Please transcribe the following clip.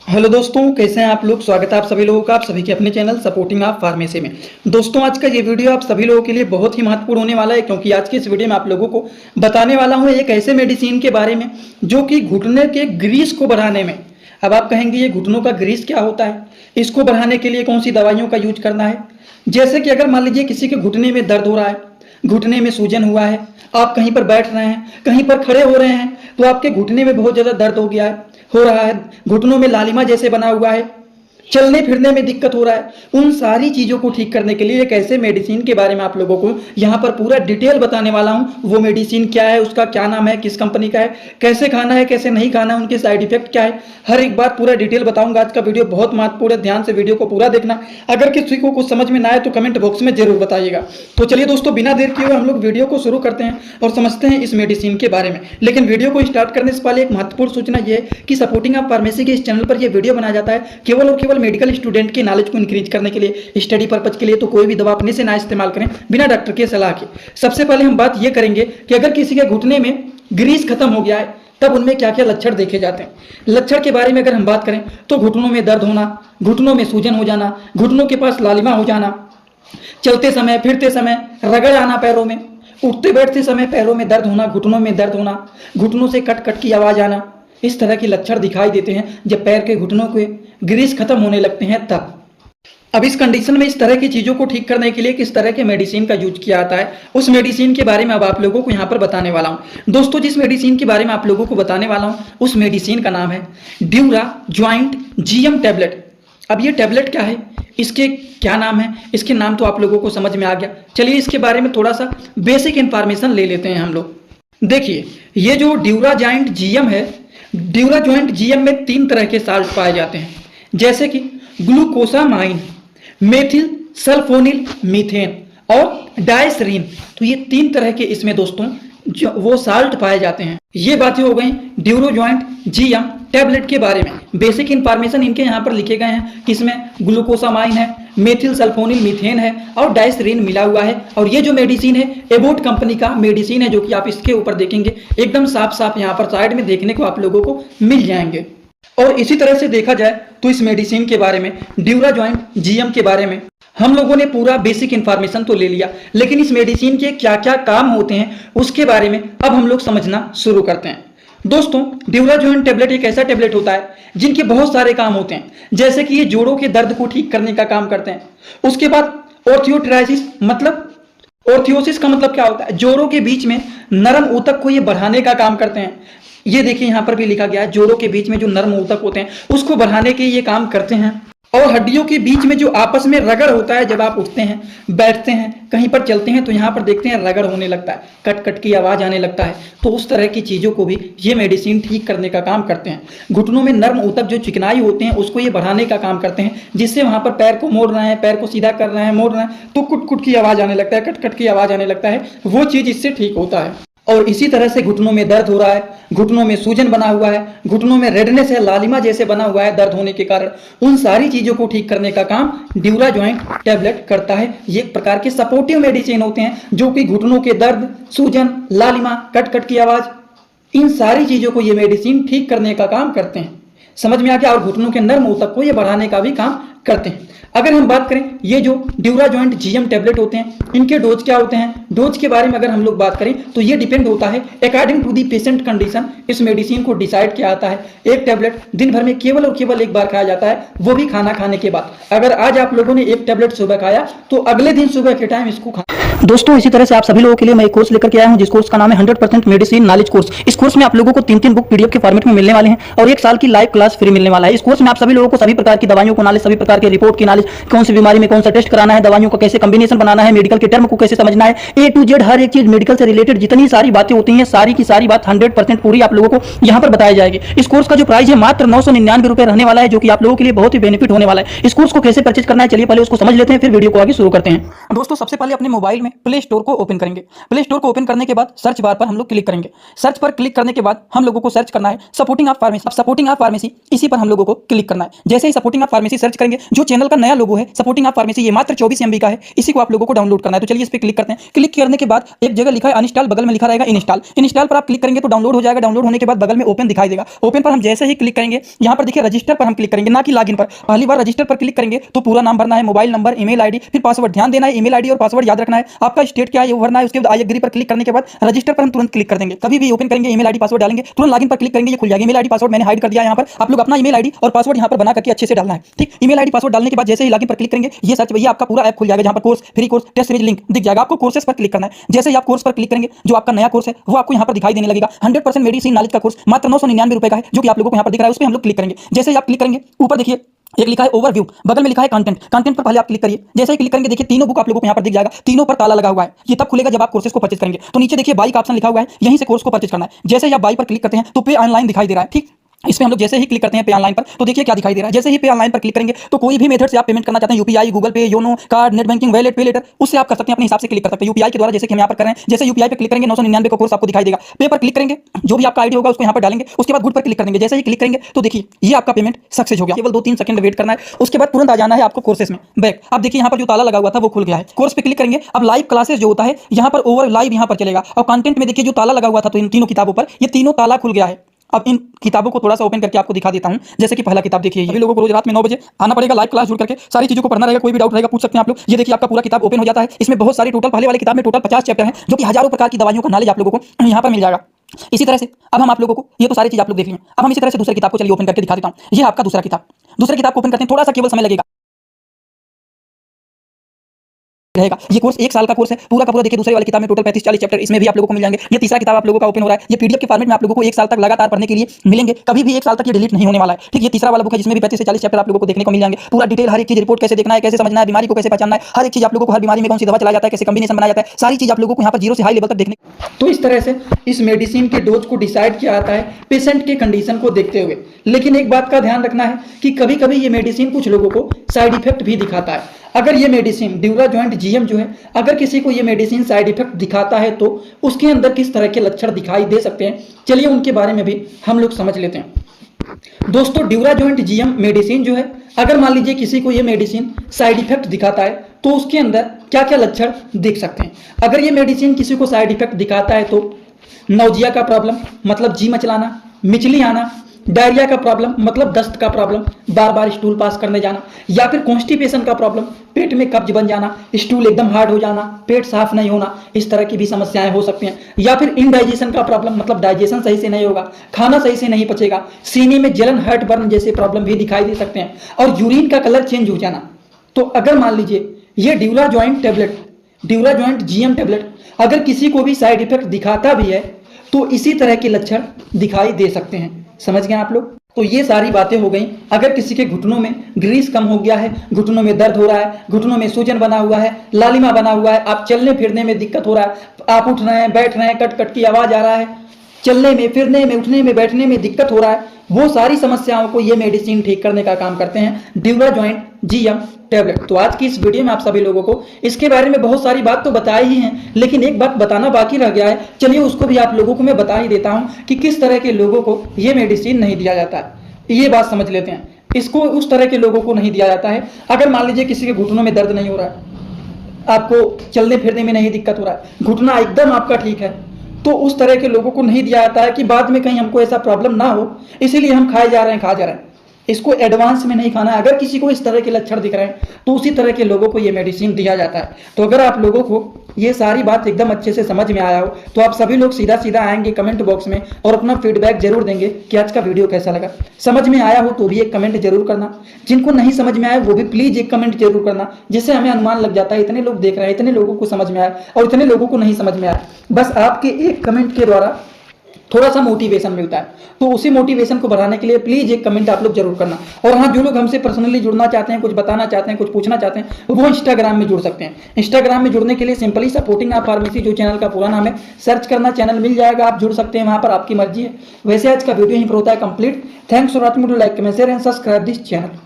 Hello दोस्तों, कैसे हैं आप लोग। स्वागत है आप सभी लोगों का आप सभी के अपने चैनल सपोर्टिंग आप फार्मेसी में। दोस्तों, आज का ये वीडियो आप सभी लोगों के लिए बहुत ही महत्वपूर्ण होने वाला है, क्योंकि आज की इस वीडियो में आप लोगों को बताने वाला हूं एक ऐसे मेडिसिन के बारे में जो कि घुटने के ग्रीस को बढ़ाने में। अब आप कहेंगे ये घुटनों का ग्रीस क्या होता है, इसको बढ़ाने के लिए कौन सी दवाइयों का यूज करना है। जैसे कि अगर मान लीजिए किसी के घुटने में दर्द हो रहा है, घुटने में सूजन हुआ है, आप कहीं पर बैठ रहे हैं, कहीं पर खड़े हो रहे हैं, तो आपके घुटने में बहुत ज़्यादा दर्द हो रहा है, घुटनों में लालिमा जैसे बना हुआ है, चलने फिरने में दिक्कत हो रहा है, उन सारी चीज़ों को ठीक करने के लिए एक ऐसे मेडिसिन के बारे में आप लोगों को यहाँ पर पूरा डिटेल बताने वाला हूँ। वो मेडिसिन क्या है, उसका क्या नाम है, किस कंपनी का है, कैसे खाना है, कैसे नहीं खाना है, उनके साइड इफेक्ट क्या है, हर एक बात पूरा डिटेल बताऊंगा। आज का वीडियो बहुत महत्वपूर्ण है, ध्यान से वीडियो को पूरा देखना। अगर किसी को कुछ समझ में ना आए तो कमेंट बॉक्स में जरूर बताइएगा। तो चलिए दोस्तों, बिना देर किए हुए हम लोग वीडियो को शुरू करते हैं और समझते हैं इस मेडिसिन के बारे में। लेकिन वीडियो को स्टार्ट करने से पहले एक महत्वपूर्ण सूचना यह है कि सपोर्टिंग आप फार्मेसी के इस चैनल पर यह वीडियो बनाया जाता है केवल और केवल मेडिकल स्टूडेंट के नॉलेज को इंक्रीज करने के लिए, स्टडी पर्पज के लिए। तो कोई भी दवा अपने से ना इस्तेमाल करें बिना डॉक्टर के सलाह के। सबसे पहले हम बात यह करेंगे कि अगर किसी के घुटने में ग्रीस खत्म हो गया है तब उनमें क्या क्या लक्षण देखे जाते हैं। लक्षण के बारे में अगर हम बात करें तो घुटनों में दर्द होना, घुटनों में सूजन हो जाना, घुटनों के पास लालिमा हो जाना, चलते समय फिरते समय रगड़ आना पैरों में, उठते बैठते समय पैरों में दर्द होना, घुटनों में दर्द होना, घुटनों से कट कट की आवाज आना, इस तरह के लक्षण दिखाई देते हैं जब पैर के घुटनों के ग्रीस खत्म होने लगते हैं तब। अब इस कंडीशन में इस तरह की चीज़ों को ठीक करने के लिए किस तरह के मेडिसिन का यूज किया जाता है, उस मेडिसिन के बारे में अब आप लोगों को यहाँ पर बताने वाला हूँ। दोस्तों, जिस मेडिसिन के बारे में आप लोगों को बताने वाला हूँ उस मेडिसिन का नाम है ड्यूरा जॉइंट जीएम टैबलेट। अब ये टैबलेट क्या है, इसके क्या नाम है, इसके नाम तो आप लोगों को समझ में आ गया। चलिए इसके बारे में थोड़ा सा बेसिक इंफॉर्मेशन ले लेते हैं हम लोग। देखिए, ये जो ड्यूरा जॉइंट जीएम है, ड्यूरा जॉइंट जीएम में 3 तरह के साल्ट पाए जाते हैं, जैसे कि ग्लूकोसामाइन, मेथिल सल्फोनिल मीथेन और डायसरीन। तो ये 3 तरह के इसमें दोस्तों जो वो साल्ट पाए जाते हैं। ये बातें हो गई ड्यूरो जॉइंट जीएम टैबलेट के बारे में। बेसिक इंफॉर्मेशन इनके यहाँ पर लिखे गए हैं कि इसमें ग्लूकोसामाइन है, मेथिल सल्फोनिल मीथेन है और डायसरीन मिला हुआ है। और ये जो मेडिसिन है एबोट कंपनी का मेडिसिन है, जो कि आप इसके ऊपर देखेंगे एकदम साफ साफ यहाँ पर साइड में देखने को आप लोगों को मिल जाएंगे। और इसी तरह से देखा जाए तो इस मेडिसिन के बारे में, ड्यूरा जॉइंट जीएम के बारे में हम लोगों ने पूरा बेसिक इंफॉर्मेशन तो ले लिया, लेकिन इस मेडिसिन के क्या क्या काम होते हैं उसके बारे में अब हम लोग समझना शुरू करते हैं। दोस्तों, ड्यूरा जॉइंट टैबलेट एक ऐसा टैबलेट होता है जिनके बहुत सारे काम होते हैं, जैसे कि ये जोड़ों के दर्द को ठीक करने का काम करते हैं। उसके बाद ऑर्थियोट्राइसिस, मतलब ऑर्थियोसिस का मतलब क्या होता है, जोड़ों के बीच में नरम ऊतक को ये बढ़ाने का काम करते हैं। ये देखिए यहाँ पर भी लिखा गया है, जोड़ों के बीच में जो नर्म ऊतक होते हैं उसको बढ़ाने के ये काम करते हैं। और हड्डियों के बीच में जो आपस में रगड़ होता है, जब आप उठते हैं, बैठते हैं, कहीं पर चलते हैं तो यहाँ पर देखते हैं रगड़ होने लगता है, कट कट की आवाज आने लगता है। तो उस तरह की चीजों को भी ये मेडिसिन ठीक करने का काम करते हैं। घुटनों में नर्म ऊतक जो चिकनाई होते हैं उसको ये बढ़ाने का काम करते हैं, जिससे वहां पर पैर को मोड़ रहे हैं, पैर को सीधा कर रहे हैं, मोड़ रहे हैं तो कुट कुट की आवाज आने लगता है, कट कट की आवाज आने लगता है, वो चीज इससे ठीक होता है। और इसी तरह से घुटनों में दर्द हो रहा है, घुटनों में सूजन बना हुआ है, घुटनों में रेडनेस है, लालिमा जैसे बना हुआ है दर्द होने के कारण, उन सारी चीजों को ठीक करने का काम ड्यूरा जॉइंट टैबलेट करता है। ये एक प्रकार के सपोर्टिव मेडिसिन होते हैं जो कि घुटनों के दर्द, सूजन, लालिमा, कट कट की आवाज, इन सारी चीजों को ये मेडिसिन ठीक करने का काम करते हैं। समझ में आ गया। और घुटनों के नर्म ऊतक को ये बढ़ाने का भी काम करते हैं। अगर हम बात करें ये जो ड्यूरा जॉइंट जीएम टैबलेट होते हैं, इनके डोज क्या होते हैं, डोज के बारे में अगर हम लोग बात करें तो ये डिपेंड होता है according to the patient condition. इस मेडिसिन को डिसाइड किया जाता है। एक टैबलेट दिन भर में केवल और केवल एक बार खाया जाता है, वो भी खाना खाने के बाद। अगर आज आप लोगों ने एक टैबलेट सुबह खाया तो अगले दिन सुबह के टाइम इसको खाना। दोस्तों, इसी तरह से आप सभी लोगों के लिए मैं एक कोर्स लेकर के आया हूं, जिस कोर्स का नाम है 100% मेडिसिन नॉलेज कोर्स। इस कोर्स में आप लोगों को 3 बुक पीडीएफ के फॉर्मेट में मिलने वाले हैं और 1 साल की लाइव क्लास फ्री मिलने वाला है। इस कोर्स में आप सभी लोगों को सभी प्रकार की दवाइयों को नॉलेज, सभी प्रकार के रिपोर्ट की नॉलेज, कौन सी बीमारी में कौन सा टेस्ट कराना है, दवाइयों का कैसे कॉम्बिनेशन बनाना है, मेडिकल के टर्म को कैसे समझना है, A to Z हर एक चीज मेडिकल से रिलेटेड जितनी सारी बातें होती हैं, सारी की सारी बात 100% पूरी आप लोगों को यहाँ पर बताई जाएगी। इस कोर्स का जो प्राइस है मात्र 999 रुपए रहने वाला है, जो कि आप लोगों के लिए बहुत ही बेनिफिट होने वाला है। इस कोर्स को कैसे परचेज करना है, चलिए पहले उसको समझ लेते हैं, फिर वीडियो को आगे शुरू करते हैं। दोस्तों, सबसे पहले अपने मोबाइल में प्ले स्टोर को ओपन करेंगे। प्ले स्टोर को ओपन करने के बाद सर्च बार पर हम लोग क्लिक करेंगे। सर्च पर क्लिक करने के बाद हम लोगों को सर्च करना है सपोर्टिंग ऑफ फार्मेसी। अब सपोर्टिंग ऑफ फार्मेसी इसी पर हम लोगों को क्लिक करना है। जैसे ही सपोर्टिंग ऑफ फार्मेसी सर्च करेंगे, जो चैनल का नया लोगो है सपोर्टिंग ऑफ फार्मेसी, ये मात्र 24 MB का है, इसी को आप लोगों को डाउनलोड करना है। तो चलिए इस पर क्लिक करते हैं। क्लिक करने के बाद एक जगह लिखा है अनइंस्टॉल, बगल में लिखा रहेगा इंस्टॉल। इंस्टॉल पर आप क्लिक करेंगे तो डाउनलोड हो जाएगा। डाउनलोड होने के बाद बगल में ओपन दिखाई देगा। ओपन पर हम जैसे ही क्लिक करेंगे, यहाँ पर देखिए रजिस्टर पर हम क्लिक करेंगे, ना कि लॉगिन पर। पहली बार रजिस्टर पर क्लिक करेंगे तो पूरा नाम भरना है, मोबाइल नंबर, ईमेल आईडी, फिर पासवर्ड। ध्यान देना है ईमेल आईडी और पासवर्ड याद रखना है। आपका स्टेट क्या है ये भरना है। उसके बाद आई एग्री पर क्लिक करने के बाद रजिस्टर पर हम तुरंत क्लिक कर देंगे। कभी भी ओपन करेंगे ईमेल आईडी पासवर्ड डालेंगे, तुरंत लॉगिन पर क्लिक करेंगे, ये खुल जाएगा। ईमेल आईडी पासवर्ड मैंने हाइड कर दिया यहाँ पर। आप लोग अपना ईमेल आईडी और पासवर्ड यहाँ पर बना करके अच्छे से डालना है, ठीक। ईमेल आईडी पासवर्ड डालने के बाद जैसे ही लॉगिन पर क्लिक करेंगे, ये सर्च भैया आपका पूरा ऐप खुल जाएगा, जहाँ पर course, free course, test series link दिख जाएगा। आपको कोर्सेस पर क्लिक करना है। जैसे ही आप कोर्स पर क्लिक करेंगे, जो आपका नया कोर्स है वो आपको यहाँ पर दिखाई देने लगेगा। 100% मेडिसिन नॉलेज का कोर्स मात्र 999 रुपए का है, जो कि आप लोगों को यहाँ पर दिख रहा है। उस पर हम लोग क्लिक करेंगे। जैसे ही आप क्लिक करेंगे, ऊपर देखिए एक लिखा है ओवरव्यू, बगल में लिखा है कंटेंट। कंटेंट पर पहले आप क्लिक करिए। जैसे ही क्लिक करेंगे, देखिए तीनों बुक आप लोगों को यहाँ पर दिख जाएगा। तीनों पर ताला लगा हुआ है। ये तब खुलेगा जब आप कोर्सेज को परचेज करेंगे। तो नीचे देखिए बाई का ऑप्शन लिखा हुआ है, यहीं से कोर्स को परचेज करना है। जैसे ही आप बाई पर क्लिक करते हैं तो पे ऑनलाइन दिखाई दे रहा है, ठीक। इस पे हम लोग जैसे ही क्लिक करते हैं पे ऑनलाइन पर, तो देखिए क्या दिखाई दे रहा है। जैसे ही पे ऑनलाइन पर क्लिक करेंगे तो कोई भी मेथड से आप पेमेंट करना चाहते हैं, यूपीआई, गूगल पे, YONO, card, net banking, wallet, पे लेटर, उससे आप कर सकते हैं। अपने हिसाब से क्लिक कर सकते हैं यूपीआई के द्वारा, जैसे कि हम यहाँ पर कर रहे हैं। जैसे यूपीआई पे क्लिक करेंगे 999 का कोर्स आपको दिखाई देगा। पे पर क्लिक करेंगे, जो भी आपका आईडी होगा उसको यहाँ पर डालेंगे। उसके बाद गुड पर क्लिक करेंगे। जैसे ही क्लिक करेंगे तो देखिए ये आपका पेमेंट सक्सेस हो गया। केवल 2-3 सेकंड वेट करना है। उसके बाद तुरंत आ जाना है आपको कोर्सेस में बैक। अब देखिए यहाँ पर जो ताला लगा हुआ था वो खुल गया है। कोर्स पे क्लिक करेंगे। अब लाइव क्लासेस जो होता है यहाँ पर ओवर लाइव यहाँ पर चलेगा। और कंटेंट में देखिए जो ताला लगा हुआ था, तो इन तीनों किताबों पर ये तीनों ताला खुल गया है। अब इन किताबों को थोड़ा सा ओपन करके आपको दिखा देता हूं। जैसे कि पहला किताब देखिए, सभी लोगों को रोज रात में 9 बजे आना पड़ेगा, लाइव क्लास जुड़ करके सारी चीजों को पढ़ना रहेगा। कोई भी डाउट रहेगा पूछ सकते हैं आप लोग। ये देखिए आपका पूरा किताब ओपन हो जाता है। इसमें बहुत सारी टोटल, पहले वाली किताब में टोटल 50 चैप्टर हैं, जो कि हजारों प्रकार की दवाइयों का नॉलेज आप लोगों को यहाँ पर मिल जाएगा। इसी तरह से अब हम आप लोगों को, ये तो सारी चीज आप लोग देख लिए। अब हम इसी तरह से दूसरी किताब को चलिए ओपन करके दिखा देता हूँ। ये आपका दूसरा किताब। दूसरी किताब को ओपन करते हैं, थोड़ा सा केवल समय लगेगा रहेगा। ये कोर्स 1 साल का कोर्स है पूरा का पूरा। देखिए दूसरे वाली किताब में टोटल 35-40 चैप्टर इसमें भी आप लोगों को मिल जाएंगे। ये तीसरा किताब आप लोगों का ओपन हो रहा है। ये पीडीएफ के फॉर्मेट में आप लोगों को 1 साल तक लगातार पढ़ने के लिए मिलेंगे। कभी भी 1 साल तक ये डिलीट नहीं होने वाला है, ठीक। ये तीसरा वाला बुक है जिसमें भी 35 से 40 चैप्टर आप लोगों को देखने को मिल जाएंगे। पूरा डिटेल हर एक चीज, रिपोर्ट कैसे देखना है, कैसे समझना है, बीमारी को कैसे पहचानना है, हर एक चीज आप लोगों को, हर बीमारी में कौन सी दवा चलाया जाता है, कैसे कॉम्बिनेशन बनाया जाता है, सारी चीज आप लोगों को यहाँ पर 0 से हाई लेवल तक देखने। तो इस तरह से इस मेडिसिन के डोज को डिसाइड किया जाता है पेशेंट के कंडीशन को देखते हुए। लेकिन एक बात का ध्यान रखना है कि कभी कभी ये मेडिसिन कुछ लोगों को साइड इफेक्ट भी दिखाता है। अगर ये मेडिसिन ड्यूरा जॉइंट जीएम जो है, अगर किसी को ये मेडिसिन साइड इफेक्ट दिखाता है तो उसके अंदर किस तरह के लक्षण दिखाई दे सकते हैं, चलिए उनके बारे में भी हम लोग समझ लेते हैं। दोस्तों ड्यूरा जॉइंट जीएम मेडिसिन जो है, अगर मान लीजिए किसी को ये मेडिसिन साइड इफेक्ट दिखाता है तो उसके अंदर क्या क्या लक्षण देख सकते हैं। अगर ये मेडिसिन किसी को साइड इफेक्ट दिखाता है तो नौजिया का प्रॉब्लम, मतलब जी मचलाना, मिचली आना, डायरिया का प्रॉब्लम, मतलब दस्त का प्रॉब्लम, बार बार स्टूल पास करने जाना, या फिर कॉन्स्टिपेशन का प्रॉब्लम, पेट में कब्ज बन जाना, स्टूल एकदम हार्ड हो जाना, पेट साफ नहीं होना, इस तरह की भी समस्याएं हो सकती हैं। या फिर इनडाइजेशन का प्रॉब्लम, मतलब डाइजेशन सही से नहीं होगा, खाना सही से नहीं पचेगा, सीने में जलन, हर्ट बर्न जैसे प्रॉब्लम भी दिखाई दे सकते हैं, और यूरिन का कलर चेंज हो जाना। तो अगर मान लीजिए ये dura joint tablet, dura joint GM tablet अगर किसी को भी साइड इफेक्ट दिखाता भी है तो इसी तरह के लक्षण दिखाई दे सकते हैं। समझ गए आप लोग? तो ये सारी बातें हो गई। अगर किसी के घुटनों में ग्रीस कम हो गया है, घुटनों में दर्द हो रहा है, घुटनों में सूजन बना हुआ है, लालिमा बना हुआ है, आप चलने फिरने में दिक्कत हो रहा है, आप उठ रहे हैं, बैठ रहे हैं, कट कट की आवाज आ रहा है, चलने में, फिरने में, उठने में, बैठने में दिक्कत हो रहा है, वो सारी समस्याओं को ये मेडिसिन ठीक करने का काम करते हैं ड्यूरा जॉइंट जीएम टैबलेट। तो आज की इस वीडियो में आप सभी लोगों को इसके बारे में बहुत सारी बात तो बताई ही है, लेकिन एक बात बताना बाकी रह गया है। चलिए उसको भी आप लोगों को मैं बता ही देता हूं कि किस तरह के लोगों को ये मेडिसिन नहीं दिया जाता है। ये बात समझ लेते हैं। इसको उस तरह के लोगों को नहीं दिया जाता है, अगर मान लीजिए किसी के घुटनों में दर्द नहीं हो रहा है, आपको चलने फिरने में नहीं दिक्कत हो रहा है, घुटना एकदम आपका ठीक है, तो उस तरह के लोगों को नहीं दिया जाता है कि बाद में कहीं हमको ऐसा प्रॉब्लम ना हो, इसीलिए हम खाए जा रहे हैं। इसको एडवांस में नहीं खाना है। अगर किसी को इस तरह के लक्षण दिख रहे हैं तो उसी तरह के लोगों को ये मेडिसिन दिया जाता है। तो अगर आप लोगों को ये सारी बात एकदम अच्छे से समझ में आया हो तो आप सभी लोग सीधा सीधा आएंगे कमेंट बॉक्स में और अपना फीडबैक जरूर देंगे कि आज का वीडियो कैसा लगा। समझ में आया हो तो भी एक कमेंट जरूर करना, जिनको नहीं समझ में आया वो भी प्लीज एक कमेंट जरूर करना, जिससे हमें अनुमान लग जाता है इतने लोग देख रहे हैं, इतने लोगों को समझ में आया और इतने लोगों को नहीं समझ में आया। बस आपके एक कमेंट के द्वारा थोड़ा सा मोटिवेशन मिलता है, तो उसी मोटिवेशन को बढ़ाने के लिए प्लीज एक कमेंट आप लोग जरूर करना। और हाँ, जो लोग हमसे पर्सनली जुड़ना चाहते हैं, कुछ बताना चाहते हैं, कुछ पूछना चाहते हैं, वो इंस्टाग्राम में जुड़ सकते हैं। इंस्टाग्राम में जुड़ने के लिए सिंपली सपोर्टिंग ऑफ फार्मेसी जो चैनल का पूरा नाम है सर्च करना, चैनल मिल जाएगा, आप जुड़ सकते हैं, वहां पर आपकी मर्जी है। वैसे आज का वीडियो यहीं पर होता है complete. Thanks for watching, like comment share and subscribe this channel.